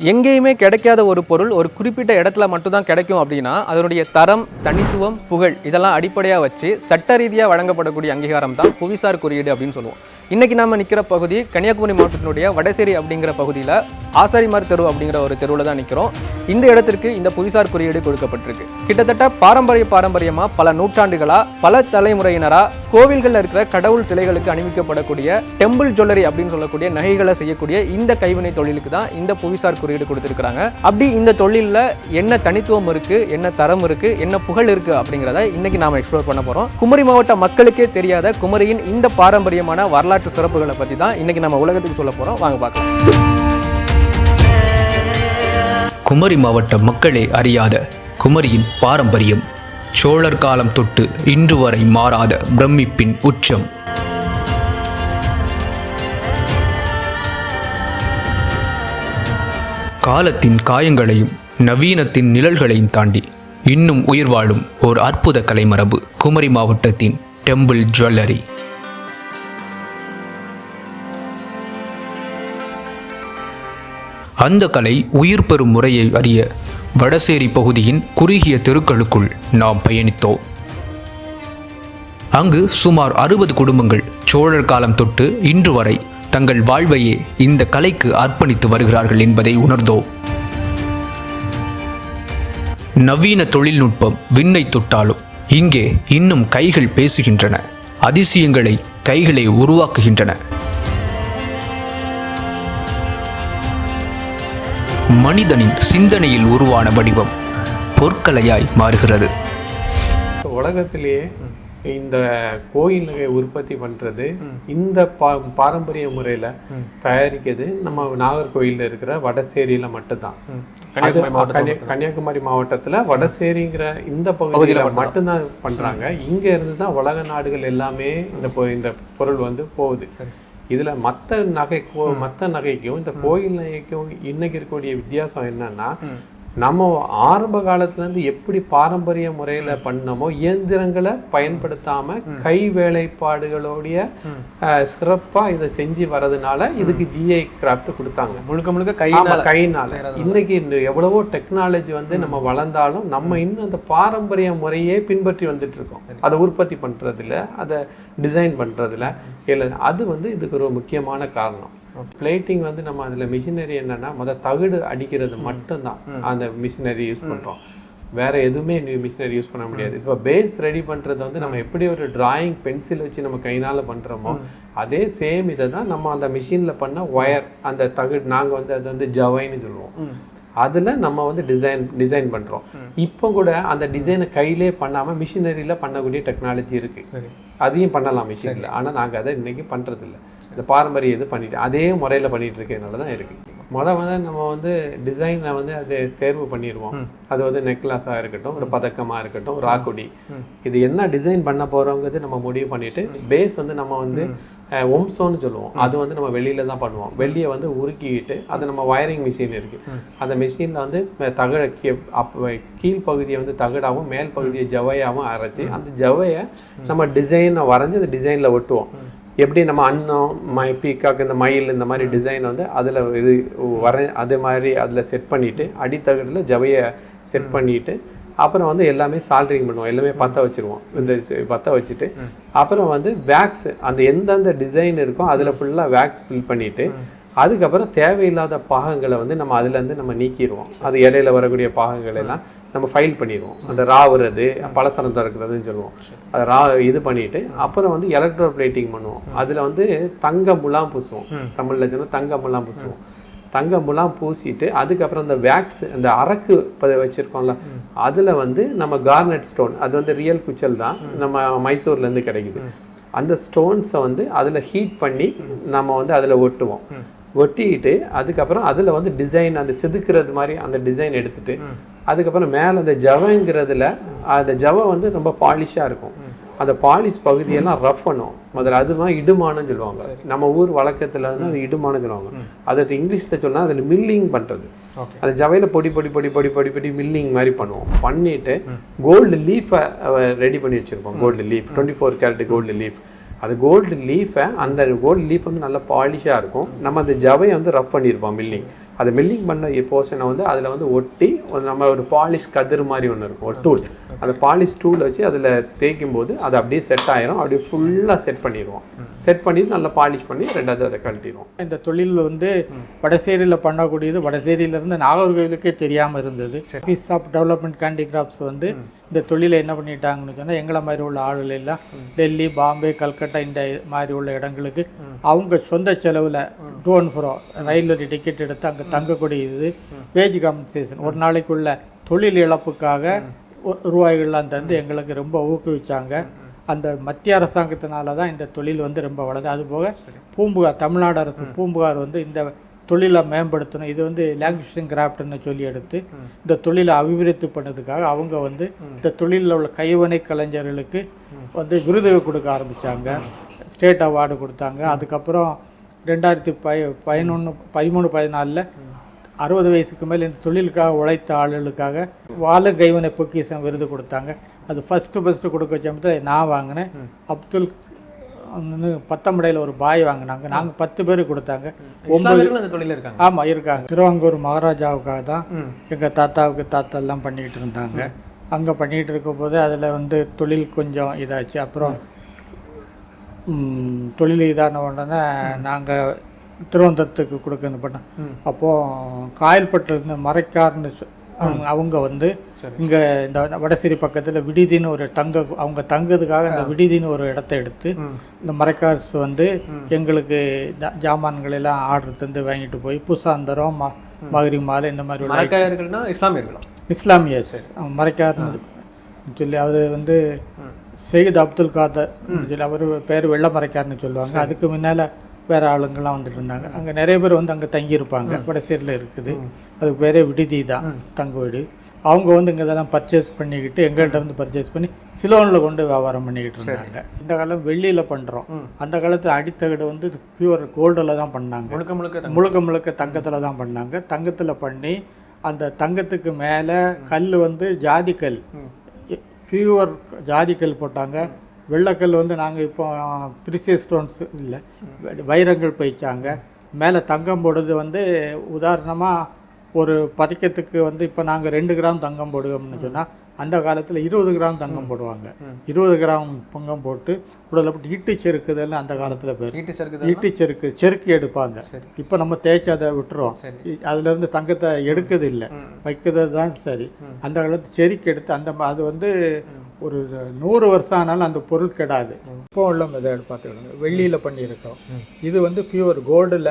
எங்கேயுமே கிடைக்காத ஒரு பொருள் ஒரு குறிப்பிட்ட இடத்துல மட்டும்தான் கிடைக்கும் அப்படின்னா அதனுடைய தரம், தனித்துவம், புகழ் இதெல்லாம் அடிப்படையாக வச்சு சட்ட ரீதியாக வழங்கப்படக்கூடிய அங்கீகாரம் தான் புவிசார் குறியீடு அப்படின்னு சொல்லுவோம். இன்றைக்கி நம்ம நிற்கிற பகுதி கன்னியாகுமரி மாவட்டத்தினுடைய வடசேரி அப்படிங்கிற பகுதியில் ஆசாரிமார் தெரு அப்படிங்கிற ஒரு தெருவில் தான் நிற்கிறோம். இந்த இடத்திற்கு இந்த புவிசார் குறியீடு கொடுக்கப்பட்டிருக்கு. கிட்டத்தட்ட பாரம்பரியமாக பல நூற்றாண்டுகளாக பல தலைமுறையினராக கோவில்களில் இருக்கிற கடவுள் சிலைகளுக்கு அணிவிக்கப்படக்கூடிய டெம்பிள் ஜுவல்லரி அப்படின்னு சொல்லக்கூடிய நகைகளை செய்யக்கூடிய இந்த கைவினை தொழிலுக்கு தான் இந்த புவிசார் குறியீடு கொடுத்துருக்காங்க. அப்படி இந்த தொழிலில் என்ன தனித்துவம் இருக்குது, என்ன தரம் இருக்குது, என்ன புகழ் இருக்குது அப்படிங்கிறத இன்னைக்கு நாம எக்ஸ்ப்ளோர் பண்ண போகிறோம். குமரி மாவட்ட மக்களுக்கே தெரியாத குமரியின் இந்த பாரம்பரியமான வரலாற்று சிறப்புகளை பற்றி தான் இன்னைக்கு நம்ம உலகத்துக்கு சொல்ல போகிறோம். வாங்க பார்க்கலாம். குமரி மாவட்ட மக்களே அறியாத குமரியின் பாரம்பரியம், சோழர் காலம் தொட்டு இன்று வரை மாறாத பிரமிப்பின் உச்சம். காலத்தின் காயங்களையும் நவீனத்தின் நிழல்களையும் தாண்டி இன்னும் உயிர் வாழும் ஓர் அற்புத கலைமரபு குமரி மாவட்டத்தின் டெம்பிள் ஜுவல்லரி. அந்த கலை உயிர் பெறும் முறையை அறிய வடசேரி பகுதியின் குறுகிய தெருக்களுக்குள் நாம் பயணித்தோம். அங்கு சுமார் 60 குடும்பங்கள் சோழர் காலம் தொட்டு இன்று வரை தங்கள் வாழ்வையே இந்த கலைக்கு அர்ப்பணித்து வருகிறார்கள் என்பதை உணர்ந்தோம். நவீன தொழில்நுட்பம் விண்ணை தொட்டாலும் இங்கே இன்னும் கைகள் பேசுகின்றன, அதிசயங்களை கைகளை உருவாக்குகின்றன. மனிதனின் சிந்தனையில் உருவான வடிவம் பொற்கலையாய் மாறுகிறது. உலகத்திலேயே இந்த கோயில் நகை உற்பத்தி பண்றது இந்த பாரம்பரிய முறையில தயாரிக்கிறது நம்ம நாகர்கோயில்ல இருக்கிற வடசேரியில மட்டும்தான். கன்னியாகுமரி மாவட்டத்துல வடசேரிங்கிற இந்த பகுதியில மட்டும்தான் பண்றாங்க. இங்க இருந்து தான் உலக நாடுகள் எல்லாமே இந்த பொருள் வந்து போகுது. இதுல மற்ற நகைக்கும் இந்த கோயில் நகைக்கும் இன்னைக்கு இருக்கக்கூடிய வித்தியாசம் என்னன்னா, நம்ம ஆரம்ப காலத்துல இருந்து எப்படி பாரம்பரிய முறையில பண்ணமோ இயந்திரங்களை பயன்படுத்தாம கை வேலைப்பாடுகளுடைய சிறப்பா இதை செஞ்சு வர்றதுனால இதுக்கு ஜிஐ கிராஃப்ட் கொடுத்தாங்க. முழுக்க கையினால. இன்னைக்கு எவ்வளவோ டெக்னாலஜி வந்து நம்ம வளர்ந்தாலும் நம்ம இன்னும் அந்த பாரம்பரிய முறையே பின்பற்றி வந்துட்டு இருக்கோம். அதை உற்பத்தி பண்றதுல, அதை டிசைன் பண்றதுல அது வந்து இதுக்கு ஒரு முக்கியமான காரணம். பிளேட்டிங் வந்து நம்ம அதுல மிஷினரி என்னன்னா தகடு அடிக்கிறது மட்டும்தான் அந்த மிஷினரி யூஸ் பண்றோம். வேற எதுவுமே மிஷினரி யூஸ் பண்ண முடியாது. இப்போ பேஸ் ரெடி பண்றது வந்து நம்ம எப்படி ஒரு டிராயிங் பென்சில் வச்சு நம்ம கையினால பண்றோமோ அதே சேம் இதை தான் நம்ம அந்த மிஷின்ல பண்ண ஒயர், அந்த தகடு நாங்க வந்து அது வந்து ஜவைன்னு சொல்லுவோம். அதுல நம்ம வந்து டிசைன் பண்றோம். இப்போ கூட அந்த டிசைனை கையிலே பண்ணாம மிஷினரியில பண்ணக்கூடிய டெக்னாலஜி இருக்கு. அதையும் பண்ணலாம் மிஷின்ல. ஆனா நாங்க அதை இன்னைக்கு பண்றது இல்லை. இந்த பாரம்பரிய இது பண்ணிட்டு அதே முறையில பண்ணிட்டு இருக்கிறதுனால தான் இருக்கு. வந்து நம்ம வந்து டிசைனை வந்து அதை தேர்வு பண்ணிடுவோம். அது வந்து நெக்லஸா இருக்கட்டும், ஒரு பதக்கமா இருக்கட்டும், ஒரு ராக்குடி, இது என்ன டிசைன் பண்ண போறோங்கிறது நம்ம முடிவு பண்ணிட்டு பேஸ் வந்து நம்ம வந்து ஒம்சோன்னு சொல்லுவோம். அது வந்து நம்ம வெளியில தான் பண்ணுவோம். வெளியே வந்து உருக்கிட்டு அது நம்ம வயரிங் மிஷின் இருக்கு. அந்த மிஷின்ல வந்து தகட கீழ் பகுதியை வந்து தகடாவும் மேல் பகுதியை ஜவையாவும் அரைச்சி அந்த ஜவையை நம்ம டிசைனை வரைஞ்சி அந்த டிசைன்ல ஒட்டுவோம். எப்படி நம்ம அன்னம் பீக்காக்கு இந்த மயில் இந்த மாதிரி டிசைன் வந்து அதில் இது அதே மாதிரி அதில் செட் பண்ணிவிட்டு அடித்தகடில் ஜவையை செட் பண்ணிவிட்டு அப்புறம் வந்து எல்லாமே சால்ட்ரிங் பண்ணுவோம். எல்லாமே பற்ற வச்சுருவோம். இந்த பற்ற வச்சுட்டு அப்புறம் வந்து வேக்ஸ் அந்த எந்தெந்த டிசைன் இருக்கோ அதில் ஃபுல்லாக வேக்ஸ் ஃபில் பண்ணிவிட்டு அதுக்கப்புறம் தேவையில்லாத பாகங்களை வந்து நம்ம அதுலேருந்து நம்ம நீக்கிடுவோம். அது இடையில வரக்கூடிய பாகங்கள் எல்லாம் நம்ம ஃபைல் பண்ணிடுவோம். அந்த ராவுறது பலசரம் திறக்கிறதுன்னு சொல்லுவோம். அது இது பண்ணிட்டு அப்புறம் வந்து எலக்ட்ரோ பிளேட்டிங் பண்ணுவோம். அதில் வந்து தங்க முலாம் பூசுவோம். தமிழில் சொன்னால் தங்க முலாம் பூசுவோம். தங்க முலாம் பூசிட்டு அதுக்கப்புறம் அந்த வேக்ஸ் அந்த அரக்கு வச்சுருக்கோம்ல அதில் வந்து நம்ம கார்னெட் ஸ்டோன், அது வந்து ரியல் குச்சல் தான், நம்ம மைசூர்லேருந்து கிடைக்குது. அந்த ஸ்டோன்ஸை வந்து அதில் ஹீட் பண்ணி நம்ம வந்து அதில் ஒட்டுவோம். ஒட்டிக்கிட்டு அதுக்கப்புறம் அதில் வந்து டிசைன் அந்த செதுக்கிறது மாதிரி அந்த டிசைன் எடுத்துட்டு அதுக்கப்புறம் மேலே அந்த ஜவைங்கிறதுல அந்த ஜவை வந்து ரொம்ப பாலிஷாக இருக்கும். அந்த பாலிஷ் பகுதியெல்லாம் ரஃப் பண்ணுவோம் முதல்ல. அது மாதிரி இடுமானன்னு சொல்லுவாங்க. நம்ம ஊர் வழக்கத்தில் வந்து அது இடுமானு சொல்லுவாங்க. அது இங்கிலீஷில் சொன்னால் அதில் மில்லிங் பண்ணுறது. அந்த ஜவையில் பொடி பொடி பொடி பொடி பொடி பொடி மில்லிங் மாதிரி பண்ணுவோம். பண்ணிட்டு கோல்டு லீஃபை ரெடி பண்ணி வச்சுருப்போம். Gold leaf 24 carat gold leaf. அது கோல்டு லீஃபை அந்த கோல்டு லீஃப் வந்து நல்லா பாலிஷாக இருக்கும். நம்ம அந்த ஜவையை வந்து ரஃப் பண்ணியிருப்போம் மில்லிங். அதை மில்லிங் பண்ண போர்ஷனை வந்து அதில் வந்து ஒட்டி நம்ம ஒரு பாலிஷ் கதிர் மாதிரி ஒன்று இருக்கும், ஒரு டூல். அந்த பாலிஷ் டூல் வச்சு அதில் தேய்க்கும் போது அது அப்படியே செட் ஆயிரும். அப்படியே ஃபுல்லாக செட் பண்ணிடுவோம். செட் பண்ணிட்டு நல்லா பாலிஷ் பண்ணி ரெண்டாவது அதை கழட்டிடுவோம். இந்த தொழில் வந்து வடசேரியில் பண்ணக்கூடியது வடசேரியிலேருந்து நாகர்கோவிலுக்கே தெரியாமல் இருந்தது. பீஸ் ஆஃப் டெவலப்மெண்ட் ஹேண்டிகிராஃப்ட்ஸ் வந்து இந்த தொழிலை என்ன பண்ணிட்டாங்கன்னு சொன்னால், எங்களை மாதிரி உள்ள ஆளுகள் எல்லாம் டெல்லி, பாம்பே, கல்கட்டா இந்த மாதிரி உள்ள இடங்களுக்கு அவங்க சொந்த செலவில் to and fro railway ticket எடுத்து அங்கே தங்கக்கூடிய இது வேஜ் காம்பன்சேஷன் ஒரு நாளைக்குள்ள தொழில் இழப்புக்காக ரூபாய்கள்லாம் தந்து எங்களுக்கு ரொம்ப ஊக்குவிச்சாங்க. அந்த மத்திய அரசாங்கத்தினால தான் இந்த தொழில் வந்து ரொம்ப வளருது. அதுபோக பூம்புகார், தமிழ்நாடு அரசு பூம்புகார் வந்து இந்த தொழிலை மேம்படுத்தணும், இது வந்து லாங்குவேஜ் கிராஃப்ட்னு சொல்லி எடுத்து இந்த தொழிலை அபிவிருத்தி பண்ணதுக்காக அவங்க வந்து இந்த தொழிலில் உள்ள கைவினை கலைஞர்களுக்கு வந்து விருதுகள் கொடுக்க ஆரம்பித்தாங்க. ஸ்டேட் அவார்டு கொடுத்தாங்க. அதுக்கப்புறம் 2013-14 60 வயசுக்கு மேலே இந்த தொழிலுக்காக உழைத்த ஆளுகளுக்காக வாழ கைவினை பொக்கிஷம் விருது கொடுத்தாங்க. அது ஃபஸ்ட்டு கொடுக்க வச்ச நான் வாங்கினேன். அப்துல் 19 ஒரு பாய் வாங்கினாங்க. நாங்கள் 10 பேர் கொடுத்தாங்க. 9 ஆமாம் இருக்காங்க. திருவாங்கூர் மகாராஜாவுக்காக தான் எங்கள் தாத்தாலாம் பண்ணிக்கிட்டு இருந்தாங்க. அங்கே பண்ணிகிட்டு இருக்கும்போது அதில் வந்து தொழில் கொஞ்சம் இதாச்சு. அப்புறம் தொழில் இதான உடனே நாங்கள் திருவனந்தபுரத்துக்கு கொடுக்கணும் பண்ணோம். அப்போது காயல்பட்டிருந்து மறைக்கார்னு அவங்க வந்து இங்கே இந்த வடசேரி பக்கத்தில் விடுதின்னு ஒரு அவங்க தங்கிறதுக்காக இந்த விடுதின்னு ஒரு இடத்த எடுத்து இந்த மரைக்கார்ஸ் வந்து எங்களுக்கு ஜாமான்கள் எல்லாம் ஆர்டர் தந்து வாங்கிட்டு போய் பூசாந்தரம், மகரி மாலை இந்த மாதிரி உள்ள இஸ்லாமியர்ஸ் மரைக்கார்னு சொல்லி அவர் வந்து சையத் அப்துல் காதர் சொல்லி அவர் பேர் வெள்ளை மரைக்கார்னு சொல்லுவாங்க. அதுக்கு முன்னால் வேறு ஆளுங்கள்லாம் வந்துட்டு இருந்தாங்க. அங்கே நிறைய பேர் வந்து அங்கே தங்கியிருப்பாங்க. வடசேரியில் இருக்குது. அதுக்கு பேரே விடுதி தான், தங்க வீடு. அவங்க வந்து இங்கே இதெல்லாம் பர்ச்சேஸ் பண்ணிக்கிட்டு எங்கள்கிட்ட வந்து பர்ச்சேஸ் பண்ணி சிலோனில் கொண்டு வியாபாரம் பண்ணிக்கிட்டு இருந்தாங்க. இந்த காலம் வெள்ளியில் பண்ணுறோம். அந்த காலத்தில் அடித்தகடு வந்து பியூர் கோல்டில் தான் பண்ணாங்க. முழுக்க தங்கத்தில் தான் பண்ணாங்க. தங்கத்தில் பண்ணி அந்த தங்கத்துக்கு மேலே கல் வந்து ஜாதிக்கல், பியூர் ஜாதிக்கல் போட்டாங்க. வெள்ளைக்கல் வந்து நாங்கள் இப்போ ப்ரீசியஸ் ஸ்டோன்ஸ் இல்லை, வைரங்கள் பயிச்சாங்க. மேலே தங்கம் போடுறது வந்து உதாரணமாக ஒரு பதிக்கத்துக்கு வந்து இப்போ நாங்கள் 2 கிராம் தங்கம் போடுவோம்னு சொன்னால் அந்த காலத்தில் 20 கிராம் தங்கம் போடுவாங்க. 20 கிராம் தங்கம் போட்டு உடலை போட்டு ஈட்டு செருக்குதல்னு அந்த காலத்தில் பேர். ஈட்டு செருக்கு எடுப்பாங்க. இப்போ நம்ம தேய்ச்சி அதை விட்டுருவோம். அதுலேருந்து தங்கத்தை எடுக்கிறது இல்லை, வைக்கிறது தான் சரி. அந்த காலத்து செருக்கு எடுத்து அது வந்து ஒரு 100 வருஷம் ஆனாலும் அந்த பொருள் கெடாது. இப்போ உள்ள மெத்தட் பார்த்துக்கிடுங்க. வெள்ளியில் பண்ணியிருக்கோம். இது வந்து பியூர் கோல்டில்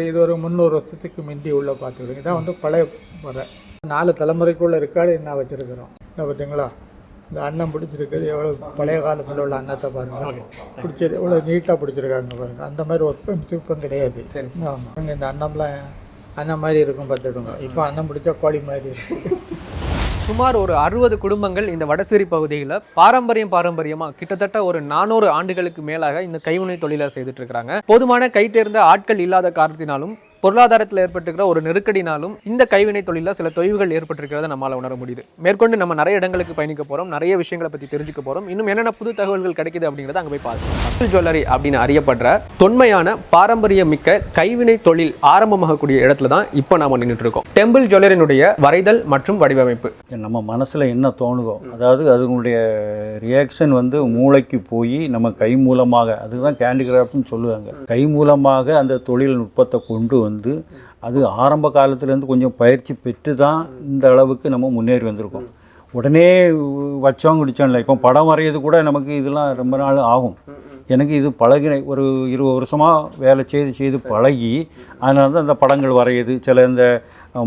இது ஒரு 300 வருஷத்துக்கு முந்தி உள்ள பார்த்துக்கிடுங்க. இதான் வந்து பழைய முறை. 4 தலைமுறைக்குள்ள ரெக்கார்டு என்ன வச்சுருக்கிறோம். என்ன பார்த்தீங்களா, இந்த அன்னம் பிடிச்சிருக்குது. எவ்வளோ பழைய காலத்தில் உள்ள அன்னத்தை பாருங்கள், பிடிச்சது எவ்வளோ நீட்டாக பிடிச்சிருக்காங்க பாருங்கள். அந்த மாதிரி ஒரு சிற்பம் கிடையாது. ஆமாம், இந்த அன்னம்லாம் அன்னம் மாதிரி இருக்கும் பார்த்துடுங்க. இப்போ அன்னம் பிடிச்சா கோழி மாதிரி இருக்குது. சுமார் ஒரு 60 குடும்பங்கள் இந்த வடசேரி பகுதியில் பாரம்பரியமாக கிட்டத்தட்ட ஒரு 400 ஆண்டுகளுக்கு மேலாக இந்த கைவினை தொழிலை செய்துட்டு இருக்கிறாங்க. போதுமான கை தேர்ந்த ஆட்கள் இல்லாத காரணத்தினாலும் பொருளாதாரத்தில் ஏற்பட்டிருக்கிற ஒரு நெருக்கடினாலும் இந்த கைவினை தொழிலில் சில தொய்வுகள் ஏற்பட்டிருக்கிறத நம்மளால் உணர முடியுது. மேற்கொண்டு நம்ம நிறைய இடங்களுக்கு பயணிக்க போகிறோம், நிறைய விஷயங்களை பற்றி தெரிஞ்சுக்க போகிறோம். இன்னும் என்னென்ன புது தகவல்கள் கிடைக்குது அப்படிங்கிறத அங்கே போய் பார்க்கலாம். டெம்பிள் ஜுவல்லரி அப்படின்னு அறியப்படுற தொன்மையான பாரம்பரிய மிக்க கைவினை தொழில் ஆரம்பமாகக்கூடிய இடத்துல தான் இப்போ நாம நின்றுட்டு இருக்கோம். டெம்பிள் ஜுவல்லரினுடைய வரைதல் மற்றும் வடிவமைப்பு நம்ம மனசில் என்ன தோணுதோ, அதாவது அதனுடைய ரியாக்ஷன் வந்து மூளைக்கு போய் நம்ம கை மூலமாக, அதுதான் கேண்டிகிராஃப்ட்னு சொல்லுவாங்க, கை மூலமாக அந்த தொழில்நுட்பத்தை கொண்டு வந்து அது ஆரம்ப காலத்துலேருந்து கொஞ்சம் பயிற்சி பெற்று தான் இந்த அளவுக்கு நம்ம முன்னேறி வந்திருக்கோம். உடனே வச்சோம் குடிச்சோம்ல. இப்போ படம் வரைகிறது கூட நமக்கு இதெல்லாம் ரொம்ப நாள் ஆகும். எனக்கு இது பழகின ஒரு 20 வருஷமாக வேலை செய்து பழகி, அதனால தான் இந்த படங்கள் வரையுது, சில இந்த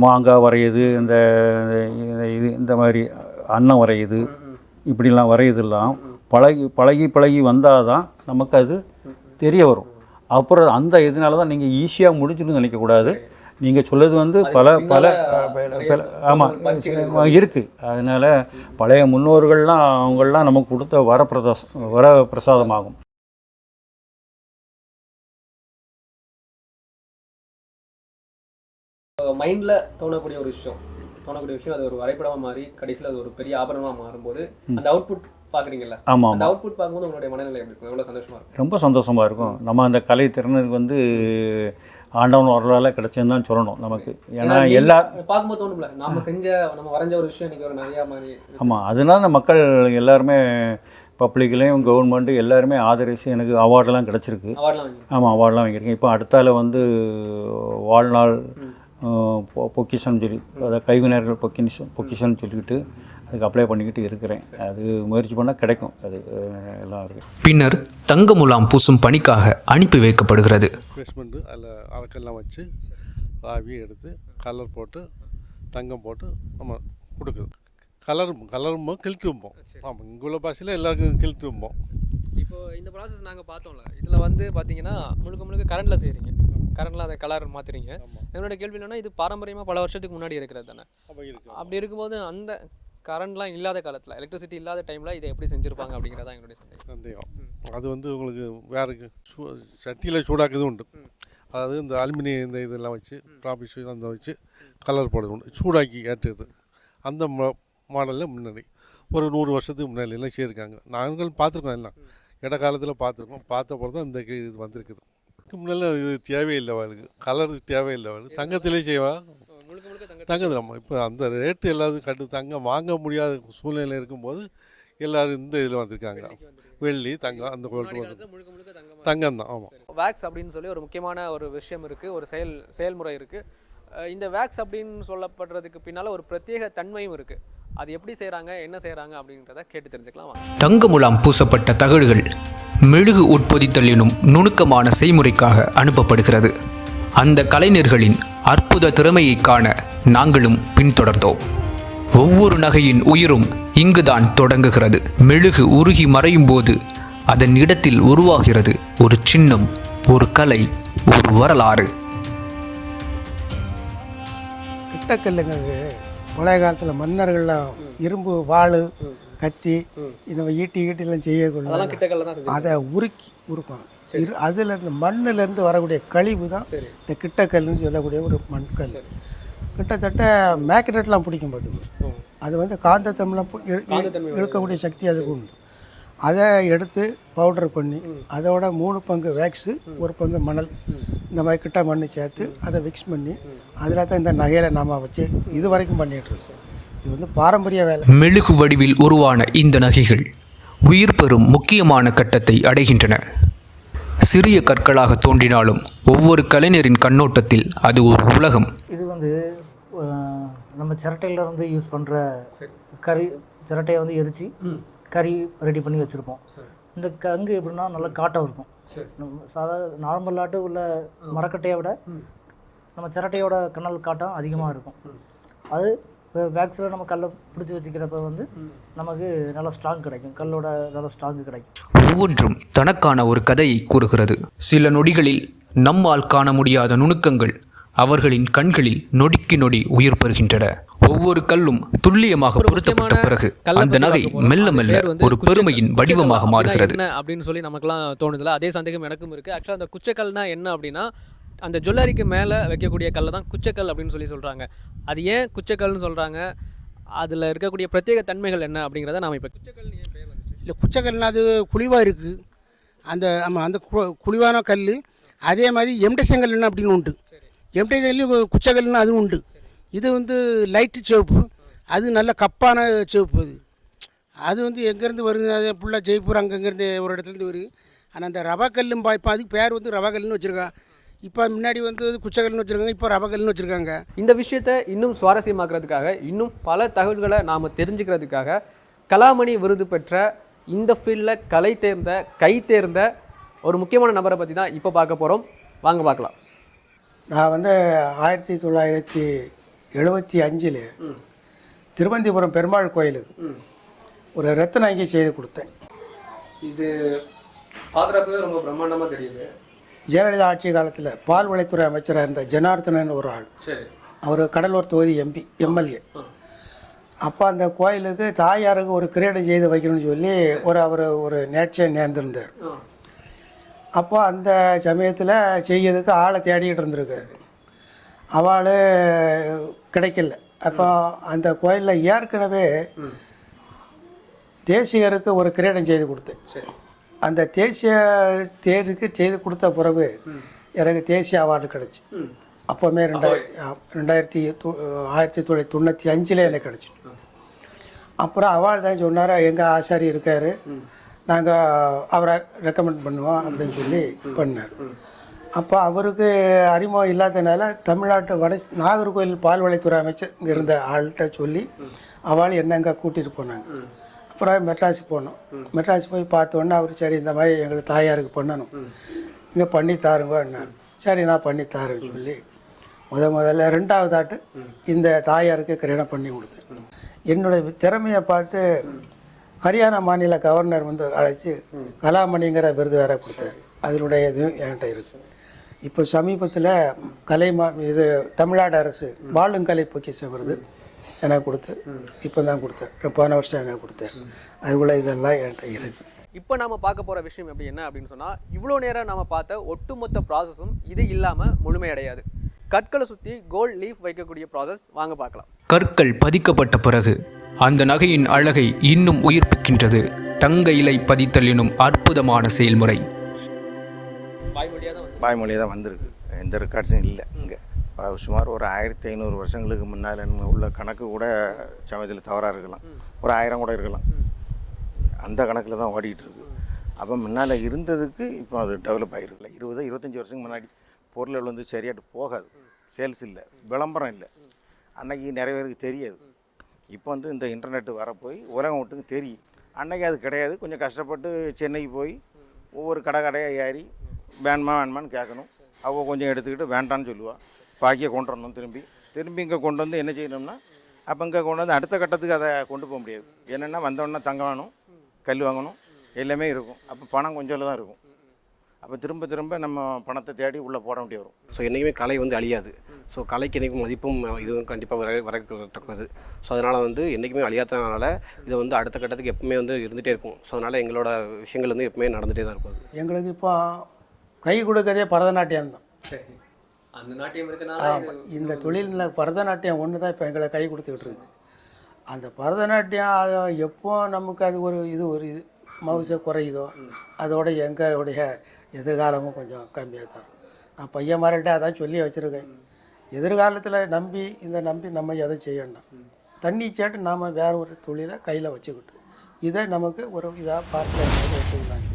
மாங்காய் வரையுது, இந்த மாதிரி அன்னம் வரையுது, இப்படிலாம் வரையுதெல்லாம் பழகி வந்தால் தான் நமக்கு அது தெரிய வரும். அப்புறம் அந்த இதனால தான் நீங்கள் ஈஸியாக முடிச்சுன்னு நினைக்கக்கூடாது. நீங்கள் சொல்லுறது வந்து பல ஆமாம் இருக்குது. அதனால் பழைய முன்னோர்கள்லாம் அவங்களாம் நமக்கு கொடுத்த வரப்பிரசாதமாகும். மைண்டில் தோணக்கூடிய விஷயம் அது ஒரு வரைபடமாக மாறி கடைசியில் அது ஒரு பெரிய ஆபரணமாக மாறும்போது அந்த அவுட்புட் பார்க்குறீங்களா? ஆமாம், அந்த அவுட்புட் பார்க்கும்போது உங்களுடைய மனநிலை எப்படி இருக்கும்? எவ்வளோ சந்தோஷமாக இருக்கும்? ரொம்ப சந்தோஷமாக இருக்கும். நம்ம அந்த கலை திறனுக்கு வந்து ஆண்டவன் வரலாறு கிடைச்சதுன்னு தான் சொல்லணும் நமக்கு. ஏன்னா எல்லா பார்க்கும்போது தோணும்ல நம்ம வரைஞ்ச ஒரு விஷயம் இன்னைக்கு ஒரு நிறையா மாதிரி. ஆமாம், அதனால மக்கள் எல்லாருமே பப்ளிக்லேயும் கவர்மெண்ட்டு எல்லாருமே ஆதரித்து எனக்கு அவார்டெலாம் கிடச்சிருக்கு. ஆமாம், அவார்டெலாம் வாங்கியிருக்கேன். இப்போ அடுத்தால வந்து வாழ்நாள் பொக்கிஷன் சொல்லி, அதாவது கைவினைஞர்கள் பொக்கிஷன் சொல்லிக்கிட்டு அதுக்கு அப்ளை பண்ணிக்கிட்டு இருக்கிறேன். அது முயற்சி பண்ணால் கிடைக்கும். அது எல்லாம் இருக்குது. பின்னர் தங்க முலாம் பூசும் பணிக்காக அனுப்பி வைக்கப்படுகிறது. பேஸ்மெண்ட்டு அதில் அரைக்கெல்லாம் வச்சு ஆவியை எடுத்து கலர் போட்டு தங்கம் போட்டு நம்ம கொடுக்குறது. கலரும் கிழிட்டும்போம். ஆமாம், இங்கே உள்ள பாஷையில் எல்லாருக்கும் கிழிட்டும்போம். இப்போ இந்த ப்ராசஸ் நாங்கள் பார்த்தோம்ல, இதில் வந்து பார்த்தீங்கன்னா முழுக்க கரண்டில் செய்கிறீங்க. கரண்டில் அதை கலர் மாற்றுறீங்க. என்னோட கேள்வி என்னன்னா, இது பாரம்பரியமாக பல வருஷத்துக்கு முன்னாடி இருக்கிறது தானே? அப்படி இருக்கும்போது அந்த கரண்ட்லாம் இல்லாத காலத்தில், எலக்ட்ரிசிட்டி இல்லாத டைமில் இதை எப்படி செஞ்சுருப்பாங்க அப்படிங்கிறதான் எங்களுடைய சந்தேகம். அது வந்து உங்களுக்கு வேறு சட்டியில் சூடாக்குது உண்டு. அதாவது இந்த அலுமினியம் இந்த இதெல்லாம் வச்சு ட்ராபிக் அந்த வச்சு கலர் போடுறது உண்டு. சூடாக்கி ஏற்றுறது அந்த மாடலில் முன்னாடி ஒரு 100 வருஷத்துக்கு முன்னாடி எல்லாம் செய்யிருக்காங்க. நாங்கள் பார்த்துருக்கோம், எல்லாம் இடக்காலத்தில் பார்த்துருக்கோம். பார்த்த பிறகு தான் இந்த இது வந்திருக்குது. முன்னெல்லாம் இது தேவையில்லை, அவளுக்கு கலர் தேவையில்லை. அவளுக்கு தங்கத்திலே செய்வா, தங்கத்தில். நம்ம இப்போ அந்த ரேட்டு எல்லாத்துக்கும் தங்கம் வாங்க முடியாத சூழ்நிலை இருக்கும்போது எல்லோரும் இந்த இதில் வந்திருக்காங்க. வெள்ளி தங்கம் அந்த தங்கம் தான். ஆமாம், வேக்ஸ் அப்படின்னு சொல்லி ஒரு முக்கியமான ஒரு விஷயம் இருக்குது, ஒரு செயல்முறை இருக்குது. இந்த வேக்ஸ் அப்படின்னு சொல்லப்படுறதுக்கு பின்னால் ஒரு பிரத்யேக தன்மையும் இருக்குது. அது எப்படி செய்கிறாங்க, என்ன செய்கிறாங்க அப்படின்றத கேட்டு தெரிஞ்சுக்கலாம். தங்க முலாம் பூசப்பட்ட தகடுகள் மெழுகு உட்பொதித்தல் எனும் நுணுக்கமான செய்முறைக்காக அனுப்பப்படுகிறது. அந்த கலைஞர்களின் அற்புத திறமையை காண நாங்களும் பின்தொடர்ந்தோம். ஒவ்வொரு நகையின் உயிரும் இங்குதான் தொடங்குகிறது. மெழுகு உருகி மறையும் போது அதன் இடத்தில் உருவாகிறது ஒரு சின்னம், ஒரு கலை, ஒரு வரலாறு. கிட்டக்கல்லுங்கிறது பழைய காலத்தில் மன்னர்கள்லாம் இரும்பு வாள் கத்தி இந்த ஈட்டிலாம் செய்யக்குள்ள அதை உருக்கும். அதில் மண்ணிலேருந்து வரக்கூடிய கழிவு தான் இந்த கிட்டக்கல்லுன்னு சொல்லக்கூடிய ஒரு மண்கல். கிட்டத்தட்ட மேக்னெட்லாம் பிடிக்கும்போது அது வந்து காந்தத்தம்லாம் இழுக்கக்கூடிய சக்தி அதுக்கு உண்டு. அதை எடுத்து பவுடர் பண்ணி அதோட 3 பங்கு வேக்ஸு 1 பங்கு மணல் இந்த மாதிரி கிட்ட மண் சேர்த்து அதை மிக்ஸ் பண்ணி அதில் தான் இந்த நகையில் நாம் வச்சு இது வரைக்கும் பண்ணிகிட்ருக்கோம். இது வந்து பாரம்பரிய வேலை. மெழுகு வடிவில் உருவான இந்த நகைகள் உயிர் பெறும் முக்கியமான கட்டத்தை அடைகின்றன. சிறிய கற்களாக தோன்றினாலும் ஒவ்வொரு கலைஞரின் கண்ணோட்டத்தில் அது ஒரு உலகம். இது வந்து நம்ம சிரட்டையிலேருந்து யூஸ் பண்ணுற சிரட்டையை வந்து எரித்து கறி ரெடி பண்ணி வச்சுருப்போம். இந்த கங்கு எப்படின்னா நல்லா காட்டம் இருக்கும். நார்மலாட்டு உள்ள மரக்கட்டையை விட நம்ம சிரட்டையோட கண்ணல் காட்டம் அதிகமாக இருக்கும். அது வேக்ஸில் நம்ம கல்லை பிடிச்சி வச்சுக்கிறப்ப வந்து நமக்கு நல்லா ஸ்ட்ராங் கிடைக்கும். கல்லோட நல்லா ஸ்ட்ராங்கு கிடைக்கும். ஒவ்வொன்றும் தனக்கான ஒரு கதையை கூறுகிறது. சில நொடிகளில் நம்மால் காண முடியாத நுணுக்கங்கள் அவர்களின் கண்களில் நொடிக்கு நொடி உயிர் பெறுகின்றன. ஒவ்வொரு கல்லும் துல்லியமாக பொருத்தப்பட்ட பிறகு அந்த நகை மெல்ல மெல்ல ஒரு பெருமையின் வடிவமாக மாறுகிறது அப்படின்னு சொல்லி நமக்குலாம் தோணுதில்ல. அதே சந்தேகம் எனக்கும் இருக்குது. ஆக்சுவலாக அந்த குச்சக்கல்னா என்ன அப்படின்னா, அந்த ஜுவல்லரிக்கு மேலே வைக்கக்கூடிய கல்லை தான் குச்சக்கல் அப்படின்னு சொல்லி சொல்கிறாங்க. அது ஏன் குச்சக்கல்னு சொல்கிறாங்க, அதில் இருக்கக்கூடிய பிரத்யேக தன்மைகள் என்ன அப்படிங்கிறத நாம் இப்போ குச்சக்கல் ஏன் பேர் வந்துச்சு? இல்லை, குச்சக்கல்னா அது குழிவாக இருக்குது. அந்த குழிவான கல். அதே மாதிரி எம்டேஷங்கல்னு அப்படின்னு உண்டு. எம்டேஷன்லேயும் குச்சக்கல்னு அதுவும் உண்டு. இது வந்து லைட்டு சிவப்பு, அது நல்ல கப்பான சிவப்பு. அது வந்து எங்கேருந்து வருது, அது ஃபுல்லாக ஜெய்ப்பூர் அங்கங்கேருந்து ஒரு இடத்துலேருந்து வருது. ஆனால் அந்த ரவாக்கல்லும் இப்போ அதுக்கு பேர் வந்து ரவாக்கல்னு வச்சுருக்காங்க. இப்போ முன்னாடி வந்து குச்சக்கல்னு வச்சுருக்காங்க, இப்போ ரவாக்கல்னு வச்சுருக்காங்க. இந்த விஷயத்தை இன்னும் சுவாரஸ்யமாக்குறதுக்காக, இன்னும் பல தகவல்களை நாம் தெரிஞ்சுக்கிறதுக்காக கலாமணி விருது பெற்ற இந்த ஃபீல்டில் கை தேர்ந்த ஒரு முக்கியமான நபரை பற்றி தான் இப்போ பார்க்க போகிறோம். வாங்க பார்க்கலாம். நான் வந்து 1975 திருவந்திபுரம் பெருமாள் கோயிலுக்கு ஒரு ரத்தின அங்கி செய்து கொடுத்தேன். இது பார்க்குறப்பவே ரொம்ப பிரம்மாண்டமாக தெரியுது. ஜெயலலிதா ஆட்சி காலத்தில் பால்வளைத்துறை அமைச்சராக இருந்த ஜனார்த்தனன் ஒரு ஆள். அவர் கடலூர் தொகுதி எம்எல்ஏ. அப்போ அந்த கோயிலுக்கு தாயாருக்கு ஒரு கிரீடம் செய்து வைக்கணும்னு சொல்லி அவர் ஒரு நேர்ச்சியை நேர்ந்திருந்தார். அப்போ அந்த சமயத்தில் செய்யறதுக்கு ஆளை தேடிக்கிட்டு இருந்திருக்கு. அவள் கிடைக்கல. அப்போ அந்த கோயிலில் ஏற்கனவே தேசியருக்கு ஒரு கிரீடம் செய்து கொடுத்தேன். அந்த தேசிய தேருக்கு செய்து கொடுத்த பிறகு எனக்கு தேசிய அவார்டு கிடச்சி. அப்போவுமே 1995 எனக்கு கிடச்சி. அப்புறம் அவார்டு தான் சொன்னார், எங்கள் ஆசாரி இருக்கார், நாங்கள் அவரை ரெக்கமெண்ட் பண்ணுவோம் அப்படின்னு சொல்லி பண்ணார். அப்போ அவருக்கு அறிமுகம் இல்லாதனால தமிழ்நாட்டு நாகர்கோவில் பால்வளைத்துறை அமைச்சர் இங்கே இருந்த ஆள்கிட்ட சொல்லி அவள் என்னங்க கூட்டிகிட்டு போனாங்க. அப்புறம் மெட்ராஸ் போனோம். மெட்ராஸ் போய் பார்த்தோன்னே அவர் சரி இந்த மாதிரி எங்களுக்கு தாயாருக்கு பண்ணணும், இங்கே பண்ணி தாருங்கன்னார். சரி நான் பண்ணி தாருன்னு சொல்லி முதல்ல 2வது ஆட்டு இந்த தாயாருக்கு கிரீடம் பண்ணி கொடுத்தேன். என்னுடைய திறமையை பார்த்து ஹரியானா மாநில கவர்னர் வந்து அழைச்சி கலாமணிங்கிற விருது வேற கொடுத்தார். அதனுடைய இதுவும் என்கிட்ட இருக்குது. இப்போ சமீபத்தில் இது தமிழ்நாடு அரசு வாழுங்கலை பொக்கிஷ விருது எனக்கு கொடுத்து இப்போ தான் கொடுத்தேன், போன வருஷம் எனக்கு கொடுத்தேன். அதுக்குள்ளே இதெல்லாம் என்கிட்ட இருக்குது. இப்போ நாம பார்க்க போகிற விஷயம் எப்படி என்ன அப்படின்னு சொன்னால், இவ்வளோ நேரம் நாம் பார்த்த ஒட்டுமொத்த ப்ராசஸும் இது இல்லாமல் முழுமையடையாது. கற்களை சுற்றி கோல்ட் லீஃப் வைக்கக்கூடிய ப்ராசஸ் வாங்க பார்க்கலாம். கற்கள் பதிக்கப்பட்ட பிறகு அந்த நகையின் அழகை இன்னும் உயிர்ப்பிக்கின்றது தங்க இலை பதித்தல் எனும் அற்புதமான செயல்முறை. வாய்மொழியாக தான் வந்திருக்கு, எந்த ரெக்கார்ட்ஸும் இல்லை. இங்கே சுமார் ஒரு 1500 வருஷங்களுக்கு முன்னால் உள்ள கணக்கு கூட சமயத்தில் தவறாக இருக்கலாம், ஒரு 1000 கூட இருக்கலாம். அந்த கணக்கில் தான் ஓடிக்கிட்டு இருக்கு. அப்போ முன்னால் இருந்ததுக்கு இப்போ அது டெவலப் ஆகிருக்குல்ல. 20-25 வருஷத்துக்கு முன்னாடி பொருள் வந்து சரியாட்டு போகாது, சேல்ஸ் இல்லை, விளம்பரம் இல்லை, அன்னைக்கு நிறைய பேருக்கு தெரியாது. இப்போ வந்து இந்த இன்டர்நெட்டு வரப்போய் உலகம் விட்டுக்கு தெரியும். அன்னைக்கு அது கிடையாது. கொஞ்சம் கஷ்டப்பட்டு சென்னைக்கு போய் ஒவ்வொரு கடையாக ஏறி வேணுமான்னு கேட்கணும். அவங்க கொஞ்சம் எடுத்துக்கிட்டு வேண்டான்னு சொல்லுவாள். பாக்கியை கொண்டு வரணும், திரும்பி இங்கே கொண்டு வந்து என்ன செய்யணும்னா, அப்போ இங்கே கொண்டு வந்து அடுத்த கட்டத்துக்கு அதை கொண்டு போக முடியாது. என்னென்னா வந்தோடனே தங்கம் வேணும், கல் வாங்கணும், எல்லாமே இருக்கும். அப்போ பணம் கொஞ்சம் தான் இருக்கும். அப்போ திரும்ப நம்ம பணத்தை தேடி உள்ளே போட வேண்டிய வரும். ஸோ என்றைக்குமே கலை வந்து அழியாது. ஸோ கலைக்கு என்றைக்கும் மதிப்பும் இதுவும் கண்டிப்பாக வரக்கூடியது. ஸோ அதனால் வந்து என்றைக்குமே அழியாதனால இதை வந்து அடுத்த கட்டத்துக்கு எப்பவுமே வந்து இருந்துகிட்டே இருக்கும். ஸோ அதனால் எங்களோட விஷயங்கள் வந்து எப்பவுமே நடந்துகிட்டே தான் இருக்கும். எங்களுக்கு இப்போ கை கொடுக்கறதே பரதநாட்டியம் தான். சரி, அந்த நாட்டியம் இருக்கனால இந்த தொழிலில் பரதநாட்டியம் ஒன்று தான் இப்போ எங்களை கை கொடுத்துக்கிட்டு இருக்கு. அந்த பரதநாட்டியம் எப்போ நமக்கு அது ஒரு இது மவுசை குறையுதோ அதோட எங்களுடைய எதிர்காலமும் கொஞ்சம் கம்மியாக தான். நான் பையன் மாறிட்ட அதான் சொல்லி வச்சுருக்கேன். எதிர்காலத்தில் நம்பி நம்ம எதை செய்யணும், தண்ணி சேட்டு நாம் வேறு ஒரு தொழிலை கையில் வச்சுக்கிட்டு இதை நமக்கு ஒரு இதாக பார்த்து வச்சுக்கலாம்.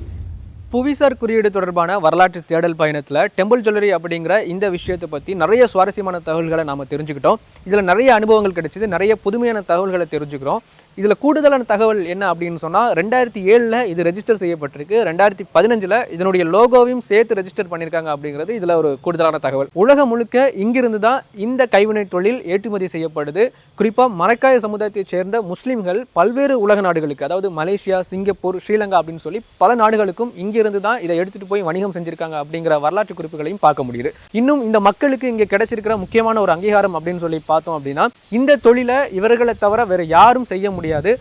புவிசார் குறியீடு தொடர்பான வரலாற்று தேடல் பயணத்தில் டெம்பிள் ஜுவல்லரி அப்படிங்கிற இந்த விஷயத்தை பற்றி நிறைய சுவாரஸ்யமான தகவல்களை நாம் தெரிஞ்சுக்கிட்டோம். இதில் நிறைய அனுபவங்கள் கிடைச்சிது, நிறைய புதுமையான தகவல்களை தெரிஞ்சுக்கிறோம். இதில் கூடுதலான தகவல் என்ன அப்படின்னு சொன்னால், 2007 இது ரெஜிஸ்டர் செய்யப்பட்டிருக்கு, 2015 இதனுடைய லோகோவையும் சேர்த்து ரெஜிஸ்டர் பண்ணியிருக்காங்க அப்படிங்கிறது இதில் ஒரு கூடுதலான தகவல். உலகம் முழுக்க இங்கிருந்து தான் இந்த கைவினை தொழில் ஏற்றுமதி செய்யப்படுது. குறிப்பாக மரைக்காய சமுதாயத்தைச் சேர்ந்த முஸ்லீம்கள் பல்வேறு உலக நாடுகளுக்கு, அதாவது மலேசியா, சிங்கப்பூர், ஸ்ரீலங்கா அப்படின்னு சொல்லி பல நாடுகளுக்கும் இங்கிருந்து தான் இதை எடுத்துகிட்டு போய் வணிகம் செஞ்சுருக்காங்க அப்படிங்கிற வரலாற்று குறிப்புகளையும் பார்க்க முடியுது. இன்னும் இந்த மக்களுக்கு இங்கே கிடைச்சிருக்கிற முக்கியமான ஒரு அங்கீகாரம் அப்படின்னு சொல்லி பார்த்தோம் அப்படின்னா, இந்த தொழிலை இவர்களை தவிர வேறு யாரும் செய்ய முடியாது.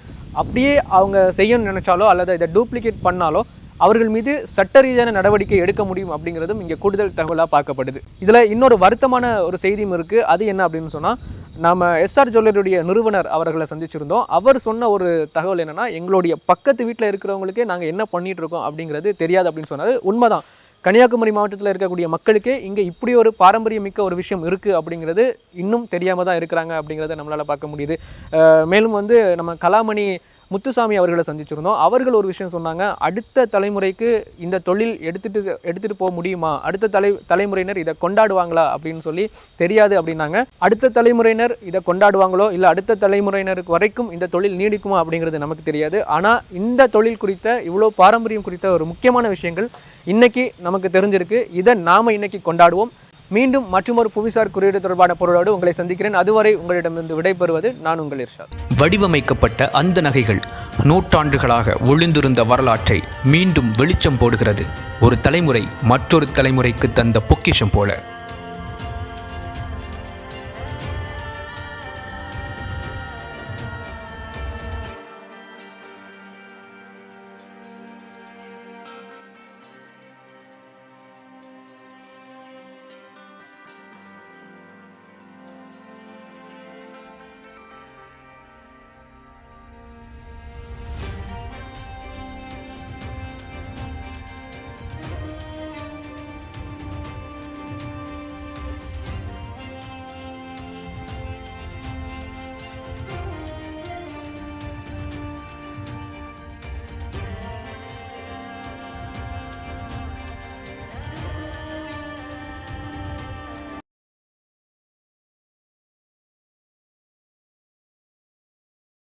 அப்படியே அவங்க செய்யணும்னு நினைச்சாலோ அல்லது இதை டூப்ளிகேட் பண்ணாலோ அவர்கள் மீது சட்ட ரீதியான நடவடிக்கை எடுக்க முடியும் அப்படிங்கிறதும் இங்கே கூடுதல் தகவலாக பார்க்கப்படுது. இதில் இன்னொரு வருத்தமான ஒரு செய்தியும் இருக்குது. அது என்ன அப்படின்னு சொன்னால், நாம் எஸ்ஆர் ஜுவல்லரியுடைய நிறுவனர் அவர்களை சந்திச்சிருந்தோம். அவர் சொன்ன ஒரு தகவல் என்னென்னா, எங்களுடைய பக்கத்து வீட்டில் இருக்கிறவங்களுக்கே நாங்கள் என்ன பண்ணிகிட்டு இருக்கோம் அப்படிங்கிறது தெரியாது அப்படின்னு சொன்னது உண்மைதான். கன்னியாகுமரி மாவட்டத்தில் இருக்கக்கூடிய மக்களுக்கே இங்கே இப்படி ஒரு பாரம்பரியமிக்க ஒரு விஷயம் இருக்குது அப்படிங்கிறது இன்னும் தெரியாமல் தான் இருக்கிறாங்க அப்படிங்கிறத நம்மளால் பார்க்க முடியுது. மேலும் வந்து நம்ம கலாமணி முத்துசாமி அவர்களை சந்திச்சிருந்தோம். அவர்கள் ஒரு விஷயம் சொன்னாங்க, அடுத்த தலைமுறைக்கு இந்த தொழில் எடுத்துகிட்டு போக முடியுமா, அடுத்த தலைமுறையினர் இதை கொண்டாடுவாங்களா அப்படின்னு சொல்லி தெரியாது அப்படின்னாங்க. அடுத்த தலைமுறையினர் இதை கொண்டாடுவாங்களோ இல்லை அடுத்த தலைமுறையினருக்கு வரைக்கும் இந்த தொழில் நீடிக்குமா அப்படிங்கிறது நமக்கு தெரியாது. ஆனால் இந்த தொழில் குறித்த இவ்வளோ பாரம்பரியம் குறித்த ஒரு முக்கியமான விஷயங்கள் இன்னைக்கு நமக்கு தெரிஞ்சிருக்கு. இதை நாம் இன்னைக்கு கொண்டாடுவோம். மீண்டும் மற்றொரு புவிசார் குறியீடு தொடர்பான பொருளோடு உங்களை சந்திக்கிறேன். அதுவரை உங்களிடமிருந்து விடைபெறுவது நான் உங்கள் இர்ஷாத். வடிவமைக்கப்பட்ட அந்த நகைகள் நூற்றாண்டுகளாக ஒளிந்திருந்த வரலாற்றை மீண்டும் வெளிச்சம் போடுகிறது. ஒரு தலைமுறை மற்றொரு தலைமுறைக்கு தந்த பொக்கிஷம் போல.